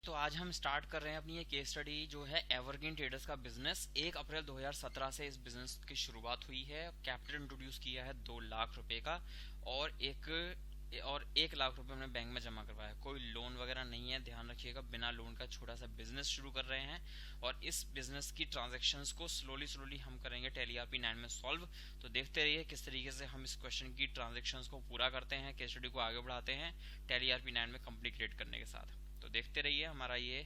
तो आज हम स्टार्ट कर रहे हैं अपनी ये केस स्टडी जो है एवरग्रीन ट्रेडर्स का बिजनेस। 1 अप्रैल 2017 से इस बिजनेस की शुरुआत हुई है। कैपिटल इंट्रोड्यूस किया है 2 लाख रुपए का और 1 लाख रुपए हमने बैंक में जमा करवाया। कोई लोन वगैरह नहीं है, ध्यान रखिएगा। बिना लोन का छोटा सा बिजनेस शुरू कर रहे हैं और इस बिजनेस की ट्रांजेक्शंस को स्लोली हम करेंगे टैली आरपी 9 में सॉल्व। तो देखते रहिए किस तरीके से हम इस क्वेश्चन की ट्रांजेक्शंस को पूरा करते हैं, केस स्टडी को आगे बढ़ाते हैं टैली आरपी 9 में कंप्लीट क्रिएट करने के साथ। तो देखते रहिए हमारा ये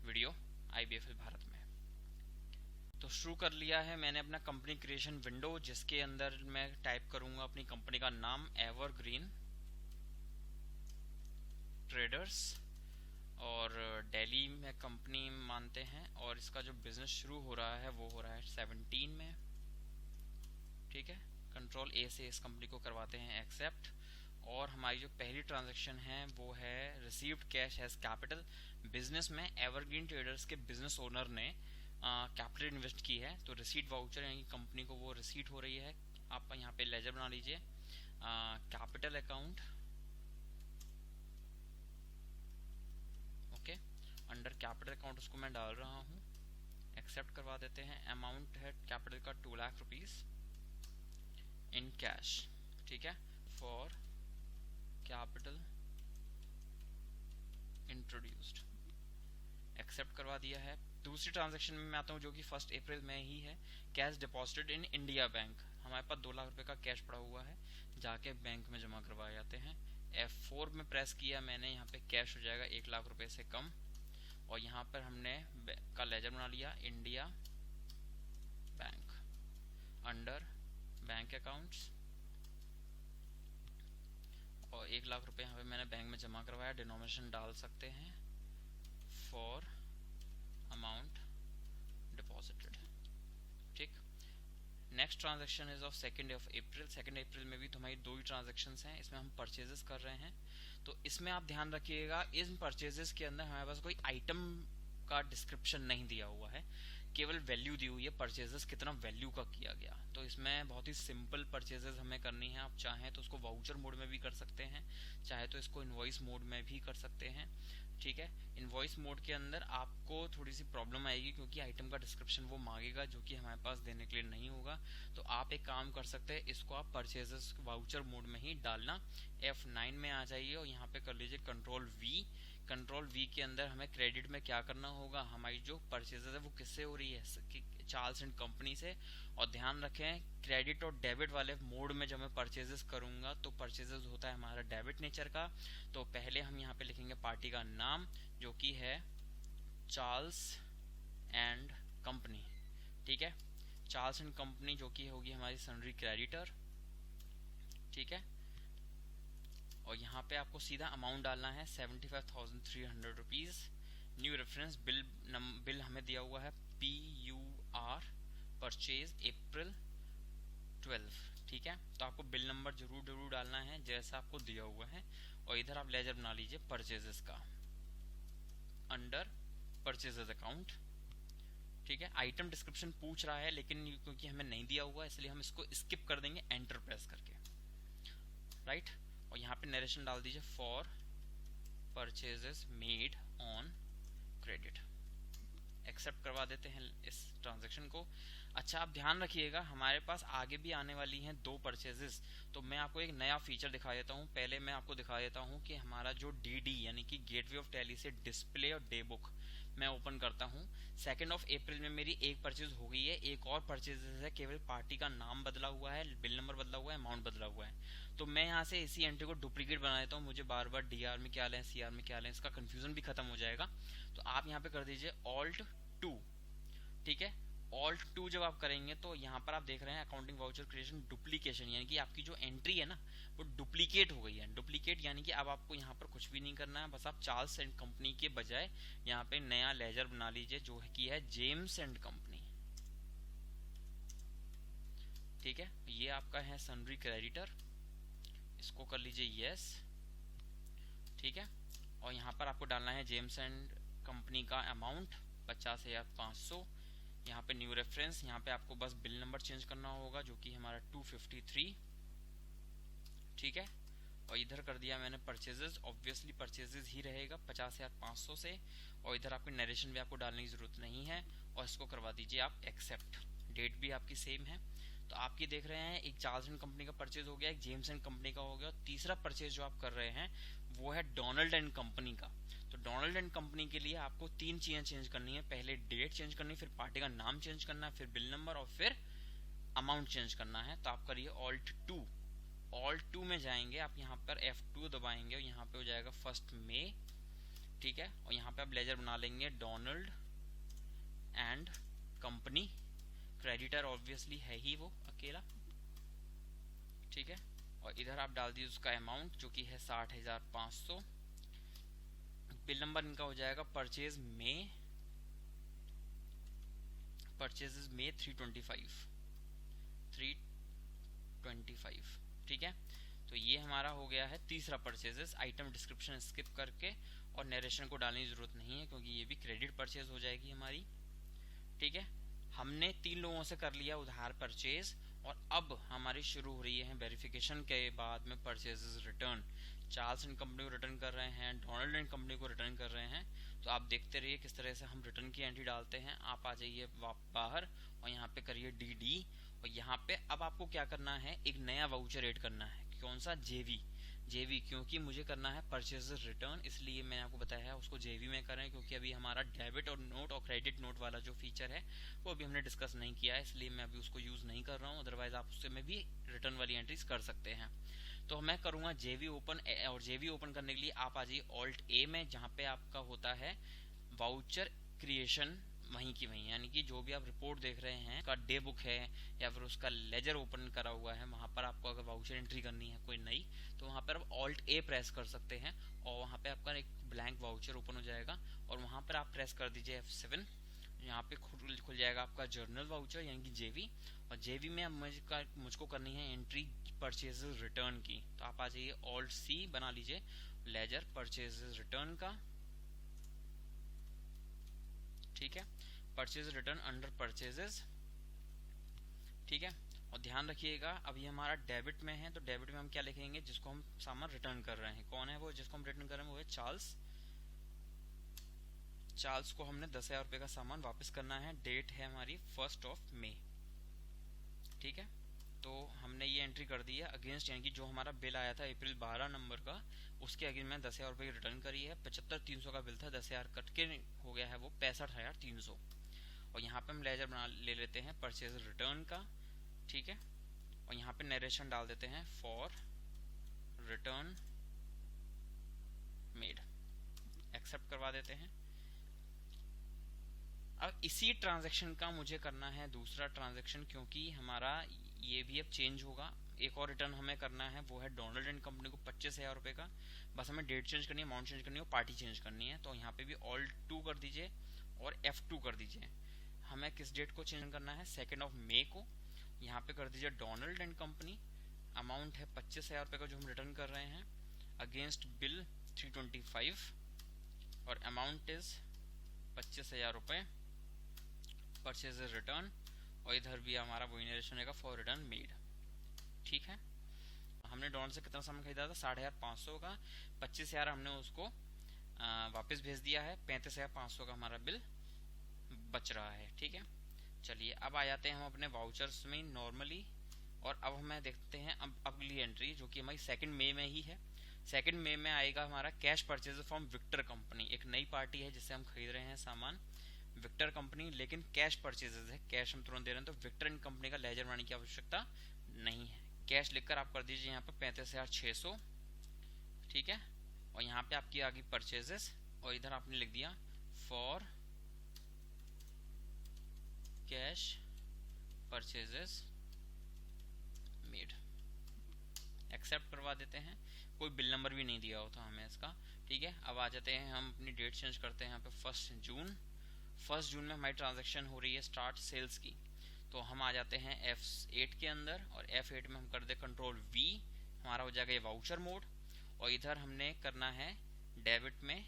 वीडियो आईबीएफएल भारत में। तो शुरू कर लिया है मैंने अपना कंपनी क्रिएशन विंडो, जिसके अंदर मैं टाइप करूंगा अपनी कंपनी का नाम एवरग्रीन ट्रेडर्स और दिल्ली में कंपनी मानते हैं और इसका जो बिजनेस शुरू हो रहा है वो हो रहा है 17 में। ठीक है, कंट्रोल ए से इस कंपनी को करवाते हैं एक्सेप्ट। और हमारी जो पहली ट्रांजैक्शन है वो है received cash as capital. Business में एवरग्रीन ट्रेडर्स के बिजनेस ओनर ने कैपिटल इन्वेस्ट की है, तो रिसीट वाउचर यानी कंपनी को वो रिसीट हो रही है। आप यहाँ पे लेजर बना लीजिए, capital account, okay. Under capital account उसको मैं डाल रहा हूँ, एक्सेप्ट करवा देते हैं। अमाउंट है कैपिटल का 2 लाख रुपीज इन कैश, ठीक है, फॉर कैपिटल इंट्रोड्यूस्ड, एक्सेप्ट करवा दिया है। दूसरी ट्रांजैक्शन में मैं आता हूँ जो कि 1 अप्रैल में ही है। Cash deposited in India bank, हमारे पास 2 लाख रुपए का कैश पड़ा हुआ है, जाके बैंक में जमा करवाए जाते हैं। F4 में प्रेस किया मैंने, यहाँ पे कैश हो जाएगा 1 लाख रुपए से कम और यहाँ पर हमने का लेजर बना लिया India bank. Under bank accounts और 1 लाख रुपए यहाँ पे मैंने बैंक में जमा करवाया। डिनोमिनेशन डाल सकते हैं फॉर अमाउंट डिपॉजिटेड, ठीक। नेक्स्ट ट्रांजैक्शन इज ऑफ 2 अप्रैल। 2 अप्रैल में भी तो हमारी 2 ही ट्रांजैक्शन हैं, इसमें हम परचेजेस कर रहे हैं। तो इसमें आप ध्यान रखिएगा, इन परचेजेस के अंदर हमारे पास कोई आइटम का डिस्क्रिप्शन नहीं दिया हुआ है, केवल वैल्यू दी हुई है, परचेजेस कितना वैल्यू का किया गया। तो इसमें बहुत ही सिंपल परचेजेस हमें करनी है। आप चाहें तो उसको वाउचर मोड में भी कर सकते हैं, चाहे तो इसको इनवॉइस मोड में भी कर सकते हैं, ठीक है। इनवॉइस मोड के अंदर आपको थोड़ी सी प्रॉब्लम आएगी क्योंकि आइटम का डिस्क्रिप्शन वो मांगेगा जो कि हमारे पास देने के लिए नहीं होगा। तो आप एक काम कर सकते हैं, इसको आप परचेजेस वाउचर मोड में ही डालना। F9 में आ जाइए और यहाँ पे कर लीजिए कंट्रोल वी। कंट्रोल वी के अंदर हमें क्रेडिट में क्या करना होगा, हमारी जो परचेजेस है वो किससे हो रही है, चार्ल्स एंड कंपनी से। और ध्यान रखें क्रेडिट और डेबिट वाले मोड में जब मैं परचेजेस करूंगा तो परचेजेस होता है हमारा डेबिट नेचर का। तो पहले हम यहाँ पे लिखेंगे पार्टी का नाम जो कि है चार्ल्स एंड कंपनी, ठीक है। चार्ल्स एंड कंपनी जो कि होगी हमारी सनरी क्रेडिटर, ठीक है। और यहाँ पे आपको सीधा अमाउंट डालना है 75,300 रुपीज। न्यू रेफरेंस बिल हमें दिया हुआ है PUR परचेज अप्रैल 12, ठीक है। तो आपको बिल नंबर जरूर डालना है जैसा आपको दिया हुआ है। और इधर आप लेजर बना लीजिए परचेजेस का अंडर परचेजेस अकाउंट, ठीक है। आइटम डिस्क्रिप्शन पूछ रहा है लेकिन क्योंकि हमें नहीं दिया हुआ इसलिए हम इसको स्किप कर देंगे एंटर प्रेस करके, राइट। और यहाँ पे नरेशन डाल दीजिए for purchases made on credit, accept करवा देते हैं इस ट्रांजैक्शन को। अच्छा, आप ध्यान रखिएगा हमारे पास आगे भी आने वाली हैं 2 परचेजेस। तो मैं आपको एक नया फीचर दिखा देता हूँ। पहले मैं आपको दिखा देता हूँ कि हमारा जो DD यानी कि गेटवे ऑफ टैली से डिस्प्ले और डे बुक मैं ओपन करता हूँ। 2 अप्रैल में मेरी एक परचेज हो गई है, एक और परचेज है, केवल पार्टी का नाम बदला हुआ है, बिल नंबर बदला हुआ है, अमाउंट बदला हुआ है। तो मैं यहाँ से इसी एंट्री को डुप्लीकेट बना देता हूँ। मुझे बार बार DR में क्या लें, CR में क्या लें, इसका कंफ्यूजन भी खत्म हो जाएगा। तो आप यहाँ पे कर दीजिए Alt+2, ठीक है। Alt+2 जब आप करेंगे तो यहाँ पर आप देख रहे हैं अकाउंटिंग वाउचर क्रिएशन डुप्लीकेशन, यानी कि आपकी जो एंट्री है ना वो डुप्लीकेट हो गई है। डुप्लीकेट यानी कि अब आपको यहाँ पर कुछ भी नहीं करना है, बस आप चार्ल्स एंड कंपनी के बजाय यहाँ पे नया लेजर बना लीजिए जो कि है जेम्स एंड कंपनी, ठीक है। ये आपका है सनरी क्रेडिटर, इसको कर लीजिए यस, ठीक है। और यहाँ पर आपको डालना है जेम्स एंड कंपनी का अमाउंट 50,500। यहाँ पे न्यू रेफरेंस, यहाँ पे आपको बस बिल नंबर चेंज करना होगा जो कि हमारा 253, ठीक है। और इधर कर दिया मैंने परचेजेस, ऑब्वियसली परचेजेस ही रहेगा 50,500 से। और इधर आपकी नरेशन भी आपको डालने की ज़रूरत नहीं है, और इसको करवा दीजिए आप एक्सेप्ट। डेट भी आपकी सेम है। तो आपकी देख रहे हैं एक चार्ल्स एंड कंपनी का परचेज हो गया, एक जेम्स एंड कंपनी का हो गया, और तीसरा परचेज जो आप कर रहे हैं वो है डोनाल्ड एंड कंपनी का। तो डोनाल्ड एंड कंपनी के लिए आपको 3 चीज़ें चेंज करनी है। पहले डेट चेंज करनी है, फिर पार्टी का नाम चेंज करना है, फिर बिल नंबर, और फिर अमाउंट चेंज करना है। तो आप करिए ऑल्ट 2 में जाएंगे आप, यहाँ पर F2 दबाएंगे और यहाँ पे हो जाएगा 1 मई, ठीक है। और यहाँ पे आप लेजर बना लेंगे Donald and company, creditor obviously है ही वो अकेला, ठीक है। और इधर आप डाल दीजिए उसका अमाउंट जो कि है 60,500। बिल नंबर इनका हो जाएगा परचेज में 325, ठीक है। तो ये हमारा हो गया है तीसरा परचेजेस। आइटम डिस्क्रिप्शन स्किप करके और नरेशन को डालने की जरूरत नहीं है, क्योंकि ये भी क्रेडिट परचेज हो जाएगी हमारी, ठीक है। हमने 3 लोगों से कर लिया उधार परचेज, और अब हमारी शुरू हो रही है वेरिफिकेशन के बाद में purchases return. Charles and company को रिटर्न कर रहे हैं, डोनाल्ड एंड कंपनी को रिटर्न कर रहे हैं। तो आप देखते रहिए किस तरह से हम रिटर्न की एंट्री डालते हैं। आप आ जाइए बाहर और यहाँ पे करिए DD, और यहाँ पे अब आपको क्या करना है, एक नया वाउचर ऐड करना है। कौन सा? जेवी, क्योंकि मुझे करना है परचेजेस रिटर्न, इसलिए मैंने आपको बताया है उसको जेवी में करें, क्योंकि अभी हमारा डेबिट और नोट और क्रेडिट नोट वाला जो फीचर है वो अभी हमने डिस्कस नहीं किया है, इसलिए मैं अभी उसको यूज नहीं कर रहा हूँ। अदरवाइज आप उससे में भी रिटर्न वाली एंट्रीज कर सकते हैं। तो मैं करूंगा जेवी ओपन, और जेवी ओपन करने के लिए आप आ जाइए ऑल्ट A में, जहाँ पे आपका होता है वाउचर क्रिएशन, वहीं की वहीं, यानी कि जो भी आप रिपोर्ट देख रहे हैं का डे बुक है या फिर उसका लेजर ओपन करा हुआ है, वहां पर आपको अगर वाउचर एंट्री करनी है कोई नई, तो वहां पर आप ऑल्ट A प्रेस कर सकते हैं, और वहां पे आपका एक ब्लैंक वाउचर ओपन हो जाएगा, और वहां पर आप प्रेस कर दीजिए F7। यहाँ पे खुल जाएगा आपका जर्नल वाउचर यानी कि जेवी, और जेवी में अब मुझको करनी है एंट्री परचेजेस रिटर्न की। तो आप आ जाइए ऑल्ट C बना लीजिए लेजर परचेजेस रिटर्न का, ठीक है, परचेज रिटर्न अंडर परचेजेस, ठीक है। और ध्यान रखिएगा अभी हमारा डेबिट में है, तो डेबिट में हम क्या लिखेंगे, जिसको हम सामान रिटर्न कर रहे हैं। कौन है वो जिसको हम रिटर्न कर रहे हैं? वो है चार्ल्स को हमने 10,000 रुपये का सामान वापस करना है। डेट है हमारी 1 मई, ठीक है। तो हमने ये एंट्री कर दी है अगेंस्ट, यानी कि जो हमारा बिल आया था अप्रैल 12 नंबर का, उसके अगेंस्ट मैंने 10,000 रुपये की रिटर्न करी है। 75,300 का बिल था, 10,000 कट के हो गया है वो 65,300। और यहाँ पे हम लेजर ले लेते हैं परचेज रिटर्न का, ठीक है। और यहाँ पे नरेशन डाल देते हैं फॉर रिटर्न मेड, एक्सेप्ट करवा देते हैं। अब इसी ट्रांजैक्शन का मुझे करना है दूसरा ट्रांजैक्शन, क्योंकि हमारा ये भी अब चेंज होगा। एक और रिटर्न हमें करना है, वो है डोनाल्ड एंड कंपनी को 25,000 रुपये का। बस हमें डेट चेंज करनी है, अमाउंट चेंज करनी है और पार्टी चेंज करनी है। तो यहाँ पे भी ऑल्ट 2 कर दीजिए और F2 कर दीजिए। हमें किस डेट को चेंज करना है? 2 मई को। यहाँ पे कर दीजिए डोनाल्ड एंड कंपनी, अमाउंट है 25,000 रुपये का जो हम रिटर्न कर रहे हैं, अगेंस्ट बिल 325, और अमाउंट इज 25,000 रुपये, परचेज रिटर्न, और इधर भी हमारा वही नरेशन रहेगा फॉर रिटर्न मेड, ठीक है। हमने डोनाल्ड से कितना सामान खरीदा था? 5,500 का। 25,000 हमने उसको वापस भेज दिया है, 35,500 का हमारा बिल बच रहा है, ठीक है। चलिए अब आ जाते हैं हम अपने वाउचर्स में नॉर्मली, और अब हमें देखते हैं अब अगली एंट्री जो कि हमारी 2 मई में ही है। 2 मई में आएगा हमारा cash purchase from Victor company. एक नई पार्टी है जिससे हम खरीद रहे हैं सामान, विक्टर कंपनी, लेकिन कैश परचेजेस है, कैश हम तुरंत दे रहे हैं। तो विक्टर एंड कंपनी का लेजर बनाने की आवश्यकता नहीं है। कैश लिखकर आप कर दीजिए यहाँ पे 35,600, ठीक है। और यहाँ पे आपकी आ गई परचेजेस, और इधर आपने लिख दिया for cash purchases made, accept करवा देते हैं। कोई बिल नंबर भी नहीं दिया होता हमें इसका, ठीक है। अब आ जाते हैं हम अपनी डेट चेंज करते हैं यहाँ पे 1 जून। 1 जून में हमारी ट्रांजैक्शन हो रही है स्टार्ट सेल्स की। तो हम आ जाते हैं F8 के अंदर, और F8 में हम कर दे कंट्रोल V, हमारा हो जाएगा ये वाउचर मोड। और इधर हमने करना है डेबिट में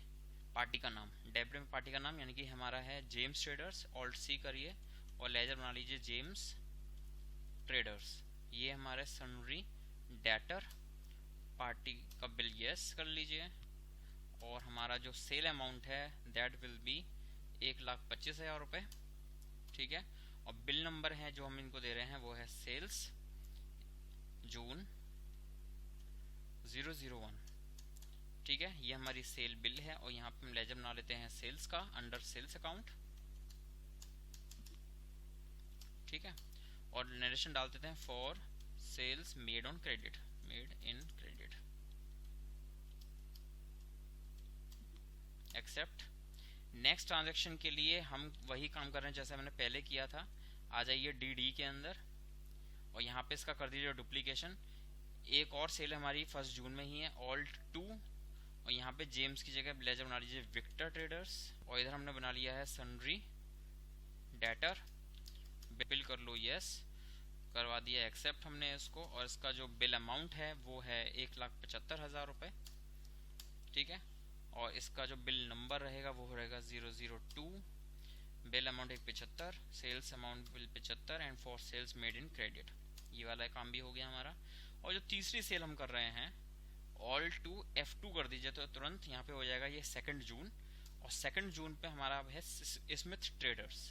पार्टी का नाम, डेबिट में पार्टी का नाम यानी कि हमारा है जेम्स ट्रेडर्स, ऑल्ट C करिए और लेजर बना लीजिए जेम्स ट्रेडर्स। ये हमारे सनरी डेटर पार्टी का बिल यस कर लीजिए, और हमारा जो सेल अमाउंट है दैट विल बी 1,25,000 रुपये। ठीक है, और बिल नंबर है जो हम इनको दे रहे हैं वो है सेल्स जून 001। ठीक है, ये हमारी सेल बिल है, और यहाँ पे हम लेजर बना लेते हैं सेल्स का अंडर सेल्स अकाउंट। ठीक है, और नरेशन डाल देते हैं for sales made on credit, made in credit, accept. Next transaction के लिए हम वही काम कर रहे हैं जैसे मैंने पहले किया था। आ जाइए डी के अंदर, और यहाँ पे इसका कर दीजिए डुप्लीकेशन। एक और सेल हमारी 1 जून में ही है, ऑल्ट 2, और यहाँ पे जेम्स की जगह लेजर बना लीजिए विक्टर ट्रेडर्स, और इधर हमने बना लिया है सन्ड्री डेटर। बिल कर लो यस, करवा दिया एक्सेप्ट हमने इसको, और इसका जो बिल अमाउंट है वो है 1,75,000 रुपये। ठीक है, और इसका जो बिल नंबर रहेगा वो रहेगा 002, bill amount 175, sales amount bill 75 and for sales made in credit. ये वाला काम भी हो गया हमारा। और जो तीसरी सेल हम कर रहे हैं ऑल टू F2 कर दीजिए, तो तुरंत यहाँ पे हो जाएगा ये 2 जून, और 2 जून पे हमारा है स्मिथ ट्रेडर्स।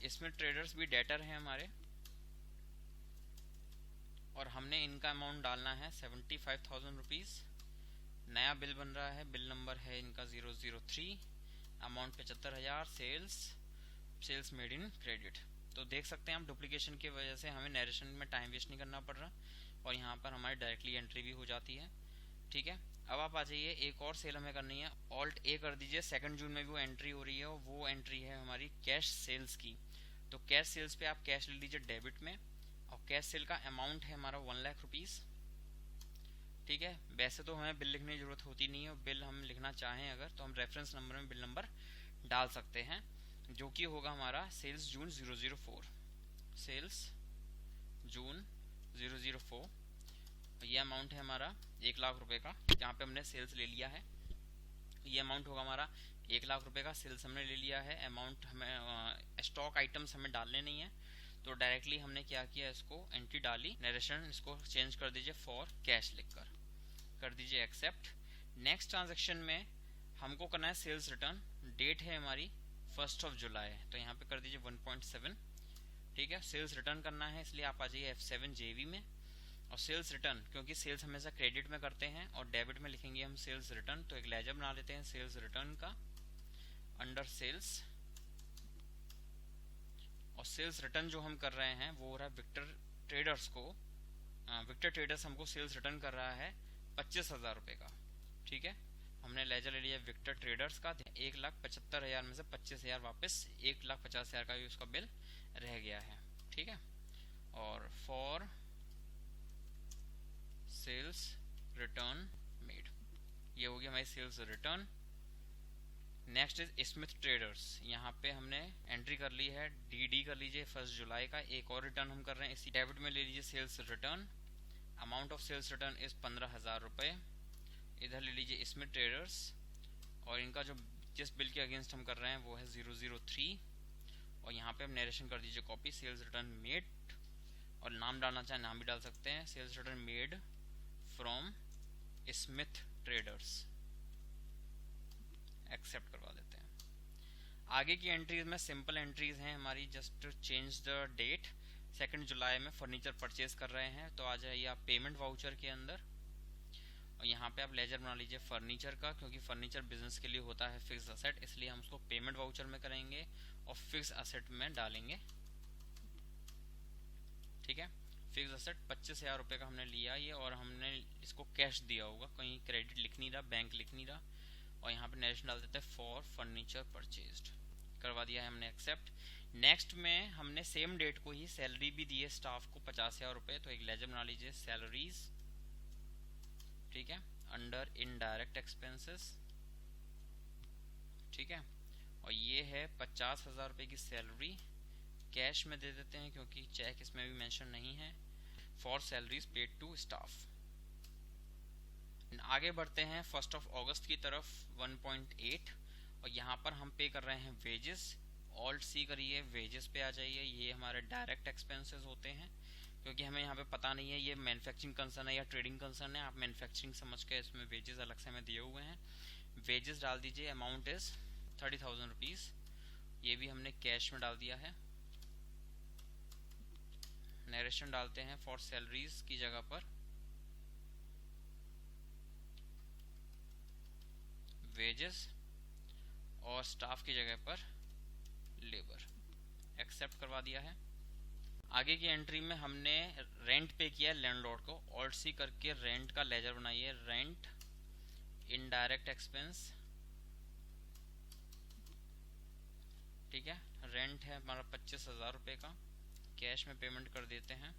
स्मिथ ट्रेडर्स भी डेटर हैं हमारे, और हमने इनका अमाउंट डालना है 75,000 रुपीज़। नया बिल बन रहा है, बिल नंबर है इनका 003, amount 75,000, sales made in credit. तो देख सकते हैं हम डुप्लीकेशन की वजह से हमें नरेशन में टाइम वेस्ट नहीं करना पड़ रहा, और यहाँ पर हमारी डायरेक्टली एंट्री भी हो जाती है। ठीक है, अब आप आ जाइए एक और सेल हमें करनी है, ऑल्ट ए कर दीजिए। 2 जून में भी वो एंट्री हो रही है, और वो एंट्री है हमारी कैश सेल्स की। तो कैश सेल्स पे आप कैश ले लीजिए डेबिट में, और कैश सेल का अमाउंट है हमारा 1 लाख रुपीज़। ठीक है, वैसे तो हमें बिल लिखने की जरूरत होती नहीं है, बिल हम लिखना चाहें अगर तो हम रेफरेंस नंबर में बिल नंबर डाल सकते हैं, जो कि होगा हमारा सेल्स जून 004, सेल्स जून 004। ये अमाउंट है हमारा 1 लाख रुपए का, जहाँ पे हमने सेल्स ले लिया है। ये अमाउंट होगा हमारा 1 लाख रुपए का, सेल्स हमने ले लिया है। अमाउंट हमें स्टॉक आइटम्स हमें डालने नहीं है, तो डायरेक्टली हमने क्या किया, इसको एंट्री डाली, नरेशन इसको चेंज कर दीजिए फॉर कैश लिखकर, कर दीजिए एक्सेप्ट। नेक्स्ट ट्रांजेक्शन में हमको करना है सेल्स रिटर्न, डेट है हमारी 1 जुलाई, तो यहाँ पे कर दीजिए 1.7। ठीक है, सेल्स रिटर्न करना है, इसलिए आप आ जाइए F7 JV में, और सेल्स रिटर्न क्योंकि सेल्स हमेशा क्रेडिट में करते हैं और डेबिट में लिखेंगे हम सेल्स रिटर्न, तो एक लेजर बना लेते हैं सेल्स रिटर्न का अंडर सेल्स। और सेल्स रिटर्न जो हम कर रहे हैं वो हो रहा है विक्टर ट्रेडर्स को, विक्टर ट्रेडर्स हमको सेल्स रिटर्न कर रहा है 25,000 रुपये का। ठीक है, हमने लेजर ले लिया विक्टर ट्रेडर्स का 1,75,000 में से 25,000 वापस 1,50,000 का ही उसका बिल रह गया है। ठीक है, और फॉर सेल्स रिटर्न मेड, ये हो गया हमारी sales return. Next is Smith traders, यहाँ पे हमने एंट्री कर ली है DD कर लीजिए 1 जुलाई का। एक और रिटर्न हम कर रहे हैं, इसी डेबिट में ले लीजिए sales return, amount of sales return is 15,000 रुपये। इधर ले लीजिए स्मिथ ट्रेडर्स, और इनका जो जिस बिल के अगेंस्ट हम कर रहे हैं वो है 003, और यहाँ पे हम नरेशन कर दीजिए कॉपी सेल्स रिटर्न मेड, और नाम डालना चाहे नाम भी डाल सकते हैं, sales return made from Smith traders, accept करवा देते हैं। आगे की एंट्रीज में सिंपल एंट्रीज हैं हमारी, जस्ट चेंज द डेट, 2 जुलाई में फर्नीचर परचेज कर रहे हैं, तो आ जाइए आप पेमेंट वाउचर के अंदर, और यहाँ पे आप लेजर बना लीजिए फर्नीचर का, क्योंकि फर्नीचर बिजनेस के लिए होता है फिक्स असेट, इसलिए हम उसको पेमेंट वाउचर में करेंगे और फिक्स असेट में डालेंगे। ठीक है, फिक्स असेट 25,000 रुपये का हमने लिया ये, और हमने इसको कैश दिया होगा, कहीं क्रेडिट लिख नहीं रहा, बैंक लिख नहीं रहा, और यहाँ पे नरेशन डाल देते हैं फॉर फर्नीचर परचेज्ड, करवा दिया है हमने एक्सेप्ट। नेक्स्ट में हमने सेम डेट को ही सैलरी भी दी है स्टाफ को 50,000 रुपये, तो एक लेजर बना लीजिए सैलरीज। ठीक है, अंडर इनडायरेक्ट एक्सपेंसेस। ठीक है, और ये है 50,000 रुपये की सैलरी, कैश में दे देते हैं क्योंकि चेक इसमें भी मेंशन नहीं है, for salaries paid to staff. आगे बढ़ते हैं 1 अगस्त की तरफ 1.8, और यहाँ पर हम पे कर रहे हैं वेजेस ऑल्ट सी करिए, वेजेस पे आ जाइए। ये हमारे डायरेक्ट एक्सपेंसेस होते हैं, क्योंकि हमें यहाँ पे पता नहीं है ये मैन्युफैक्चरिंग कंसर्न है या ट्रेडिंग कंसर्न है। आप मैन्युफैक्चरिंग समझ के इसमें वेजेस अलग से हमें दिए हुए हैं। वेजेस डाल दीजिए, अमाउंट इज 30,000 रुपीज़। ये भी हमने कैश में डाल दिया है। नरेशन डालते हैं फॉर सैलरीज की जगह पर वेजेस और स्टाफ की जगह पर लेबर। एक्सेप्ट करवा दिया है। आगे की एंट्री में हमने रेंट पे किया लैंडलॉर्ड को। ऑल्ट सी करके रेंट का लेजर बनाइए। रेंट इनडायरेक्ट एक्सपेंस, ठीक है। रेंट है हमारा 25,000 रुपये का। कैश में पेमेंट कर देते हैं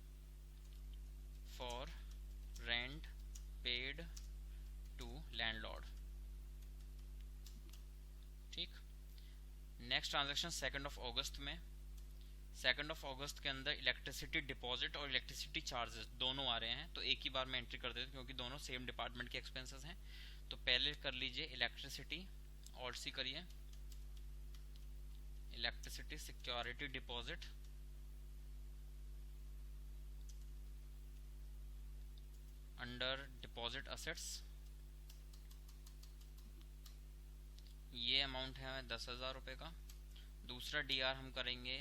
for rent paid to landlord, ठीक। नेक्स्ट ट्रांजैक्शन 2 अगस्त में। 2 अगस्त के अंदर इलेक्ट्रिसिटी डिपॉजिट और इलेक्ट्रिसिटी चार्जेस दोनों आ रहे हैं, तो एक ही बार में एंट्री कर देते हैं क्योंकि दोनों सेम डिपार्टमेंट के एक्सपेंसेस हैं। तो पहले कर लीजिए इलेक्ट्रिसिटी, ऑल्ट सी करिए, electricity security deposit, under deposit assets. ये अमाउंट है 10,000 रुपये का। दूसरा डीआर हम करेंगे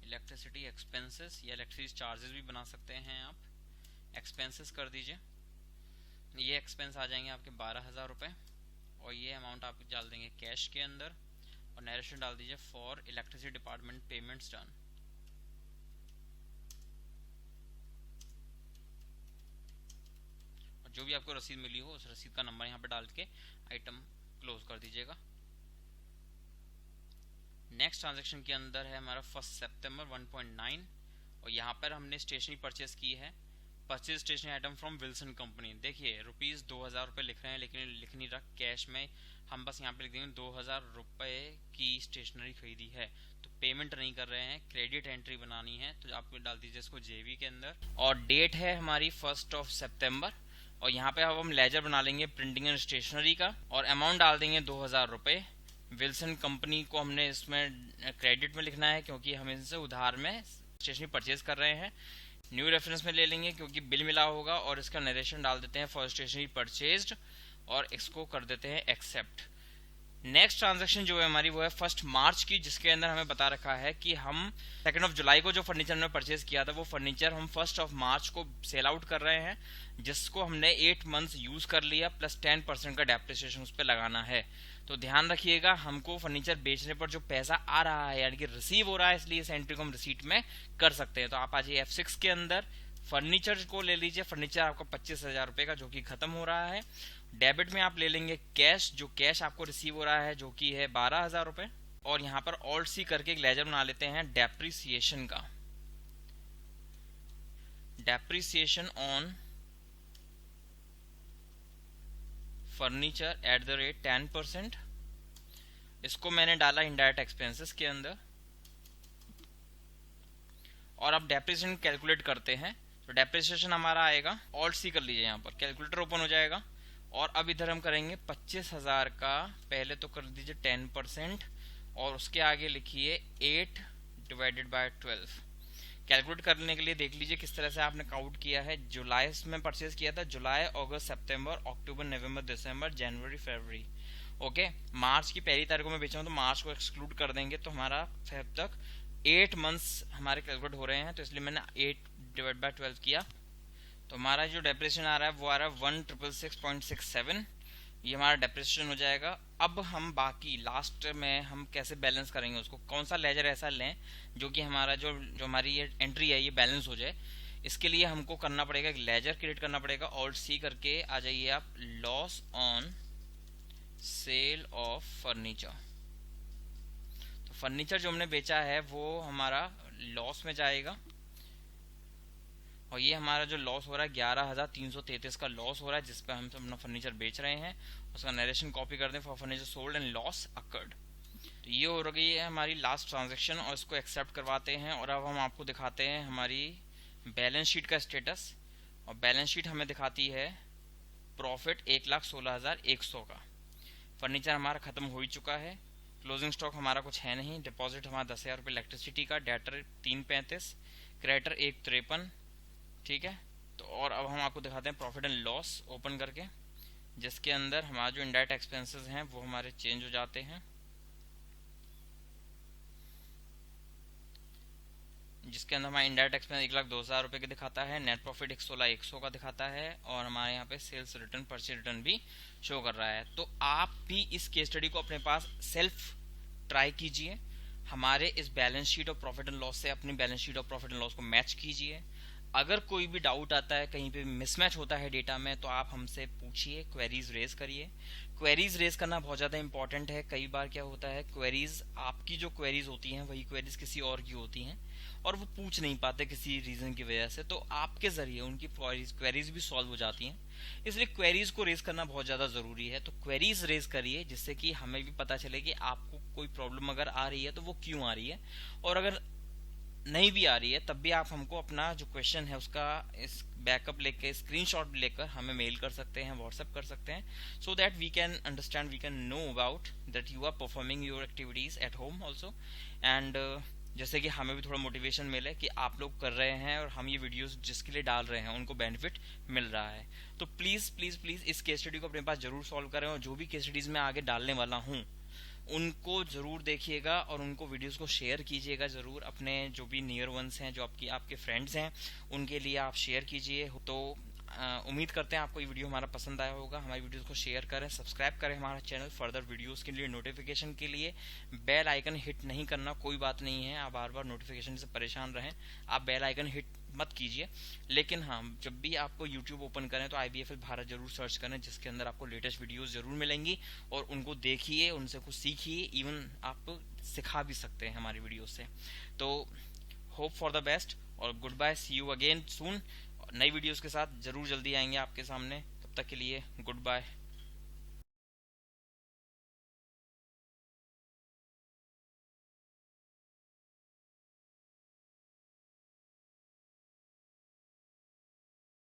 इलेक्ट्रिसिटी एक्सपेंसेस या इलेक्ट्रिसिटी चार्जेस भी बना सकते हैं आप। एक्सपेंसेस कर दीजिए। ये एक्सपेंस आ जाएंगे आपके 12,000 रुपये और ये अमाउंट आप डाल देंगे कैश के अंदर और नरेशन डाल दीजिए for electricity department payments done. और जो भी आपको रसीद मिली हो उस रसीद का नंबर यहाँ पे डाल के आइटम क्लोज कर दीजिएगा। नेक्स्ट ट्रांजैक्शन के अंदर है हमारा 1 सितंबर 1.9 और यहाँ पर हमने स्टेशनरी परचेज की है। Purchase stationery item from Wilson company. देखिए ₹2,000 रुपये लिख रहे हैं लेकिन लिख नहीं रहा कैश में, हम बस यहाँ पे लिख देंगे 2,000 रुपये की स्टेशनरी खरीदी है, तो पेमेंट नहीं कर रहे हैं, क्रेडिट एंट्री बनानी है, तो आप डाल दीजिए इसको जेवी के अंदर। और डेट है हमारी 1 सितंबर और यहाँ पे अब हम लेजर बना लेंगे प्रिंटिंग एंड स्टेशनरी का और अमाउंट डाल देंगे 2,000 रुपये। विल्सन कंपनी को हमने इसमें क्रेडिट में लिखना है क्योंकि हम इनसे उधार में स्टेशनरी परचेज कर रहे हैं। न्यू रेफरेंस में ले लेंगे क्योंकि बिल मिला होगा और इसका नरेशन डाल देते हैं फॉर स्टेशनरी परचेज्ड और इसको कर देते हैं एक्सेप्ट। नेक्स्ट ट्रांजैक्शन जो है हमारी वो है 1 मार्च की, जिसके अंदर हमें बता रखा है कि हम 2 जुलाई को जो फर्नीचर हमने परचेज किया था वो फर्नीचर हम 1 मार्च को सेल आउट कर रहे हैं, जिसको हमने 8 मंथ्स यूज कर लिया प्लस 10% का डेप्रिसिएशन उस पर लगाना है। तो ध्यान रखिएगा हमको फर्नीचर बेचने पर जो पैसा आ रहा है यानी कि रिसीव हो रहा है, इसलिए इस एंट्री को हम रिसीट में कर सकते हैं। तो आप आ जाइए F6 के अंदर, फर्नीचर को ले लीजिए। फर्नीचर आपका 25,000 रुपये का जो कि खत्म हो रहा है। डेबिट में आप ले लेंगे कैश, जो कैश आपको रिसीव हो रहा है जो कि है 12,000 रुपये। और यहाँ पर ऑल्ट सी करके एक लेजर बना लेते हैं डेप्रिसिएशन का। Depreciation on furniture at the rate 10%। इसको मैंने डाला इनडायरेक्ट एक्सपेंसेस के अंदर और अब डेप्रिसिएशन कैलकुलेट करते हैं। तो डेप्रिसिएशन हमारा आएगा, ऑल्ट सी कर लीजिए, यहाँ पर कैलकुलेटर ओपन हो जाएगा और अब इधर हम करेंगे 25,000 का, पहले तो कर दीजिए 10% और उसके आगे लिखिए 8 डिवाइडेड बाय 12। कैलकुलेट करने के लिए देख लीजिए किस तरह से आपने काउंट किया है। जुलाई में परचेज किया था, जुलाई, अगस्त, सितंबर, अक्टूबर, नवंबर, दिसंबर, जनवरी, फरवरी। ओके, मार्च की पहली तारीख को मैं बेचा हूँ तो मार्च को एक्सक्लूड कर देंगे, तो हमारा फेब तक 8 मंथ्स हमारे कैलकुलेट हो रहे हैं, तो इसलिए मैंने 8 डिवाइड बाय 12 किया। तो हमारा जो डेप्रिसिएशन आ रहा है वो आ रहा है 1,666.67। ये हमारा डेप्रिसिएशन हो जाएगा। अब हम बाकी लास्ट में हम कैसे बैलेंस करेंगे उसको, कौन सा लेजर ऐसा लें जो कि हमारा जो हमारी ये एंट्री है ये बैलेंस हो जाए। इसके लिए हमको करना पड़ेगा, एक लेजर क्रिएट करना पड़ेगा। ऑल्ट सी करके आ जाइए आप, loss on sale of furniture. तो फर्नीचर जो हमने बेचा है वो हमारा लॉस में जाएगा और ये हमारा जो लॉस हो रहा है 11,333 का लॉस हो रहा है, जिस पे हम अपना फर्नीचर बेच रहे हैं। उसका नरेशन कॉपी कर दें for furniture sold and loss occurred. तो ये हो गई है हमारी लास्ट ट्रांजैक्शन और इसको एक्सेप्ट करवाते हैं। और अब हम आपको दिखाते हैं हमारी बैलेंस शीट का स्टेटस। और बैलेंस शीट हमें दिखाती है प्रॉफिट 1,16,100 का। फर्नीचर हमारा खत्म हो ही चुका है, क्लोजिंग स्टॉक हमारा कुछ है नहीं, डिपॉजिट हमारा 10,000 रुपये इलेक्ट्रिसिटी का, डेटर 335, क्रेडिटर 153, ठीक है। तो और अब हम आपको दिखाते हैं प्रॉफिट एंड लॉस ओपन करके, जिसके अंदर हमारा जो इनडायरेक्ट एक्सपेंसेस हैं वो हमारे चेंज हो जाते हैं, जिसके अंदर हमारा इनडायरेक्ट एक्सपेंस 1,02,000 रुपये का दिखाता है, नेट प्रॉफिट 1,16,100 का दिखाता है, और हमारे यहाँ पे सेल्स रिटर्न, परचेज रिटर्न भी शो कर रहा है। तो आप भी इस केस स्टडी को अपने पास सेल्फ ट्राई कीजिए, हमारे इस बैलेंस शीट और प्रॉफिट एंड लॉस से अपनी बैलेंस शीट और प्रॉफिट एंड लॉस को मैच कीजिए। अगर कोई भी डाउट आता है, कहीं पे मिसमैच होता है डेटा में, तो आप हमसे पूछिए, क्वेरीज रेज करिए। क्वेरीज रेज करना बहुत ज़्यादा इंपॉर्टेंट है। कई बार क्या होता है, क्वेरीज आपकी जो क्वेरीज होती हैं वही क्वेरीज किसी और की होती हैं और वो पूछ नहीं पाते किसी रीज़न की वजह से, तो आपके ज़रिए उनकी क्वेरीज भी सॉल्व हो जाती हैं। इसलिए क्वेरीज को रेज करना बहुत ज़्यादा ज़रूरी है। तो क्वेरीज रेज करिए, जिससे कि हमें भी पता चले कि आपको कोई प्रॉब्लम अगर आ रही है तो वो क्यों आ रही है, और अगर नहीं भी आ रही है तब भी आप हमको अपना जो क्वेश्चन है उसका इस बैकअप लेके, स्क्रीनशॉट लेकर हमें मेल कर सकते हैं, व्हाट्सएप कर सकते हैं, so that we can understand, we can know about that you are performing your activities at home also, and जैसे कि हमें भी थोड़ा मोटिवेशन मिले कि आप लोग कर रहे हैं और हम ये वीडियोस जिसके लिए डाल रहे हैं उनको बेनिफिट मिल रहा है। तो प्लीज़ प्लीज़ प्लीज़ इस केस स्टडी को अपने पास जरूर सॉल्व करें, और जो भी केस स्टडीज़ मैं आगे डालने वाला हूँ उनको ज़रूर देखिएगा और उनको वीडियोस को शेयर कीजिएगा ज़रूर, अपने जो भी नियर वंस हैं, जो आपके फ्रेंड्स हैं, उनके लिए आप शेयर कीजिए। तो उम्मीद करते हैं आपको ये वीडियो हमारा पसंद आया होगा। हमारी वीडियोस को शेयर करें, सब्सक्राइब करें हमारा चैनल, फर्दर वीडियोस के लिए, नोटिफिकेशन के लिए बेल आइकन हिट नहीं करना, कोई बात नहीं है, आप बार बार नोटिफिकेशन से परेशान रहें, आप बेल आइकन हिट मत कीजिए। लेकिन हाँ, जब भी आपको यूट्यूब ओपन करें तो IBFL भारत जरूर सर्च करें, जिसके अंदर आपको लेटेस्ट वीडियोस जरूर मिलेंगी, और उनको देखिए, उनसे कुछ सीखिए, इवन आप सिखा भी सकते हैं हमारी वीडियो से। तो होप फॉर द बेस्ट और good bye, see you again soon. नई वीडियोस के साथ जरूर जल्दी आएंगे आपके सामने, तब तक के लिए गुड बाय।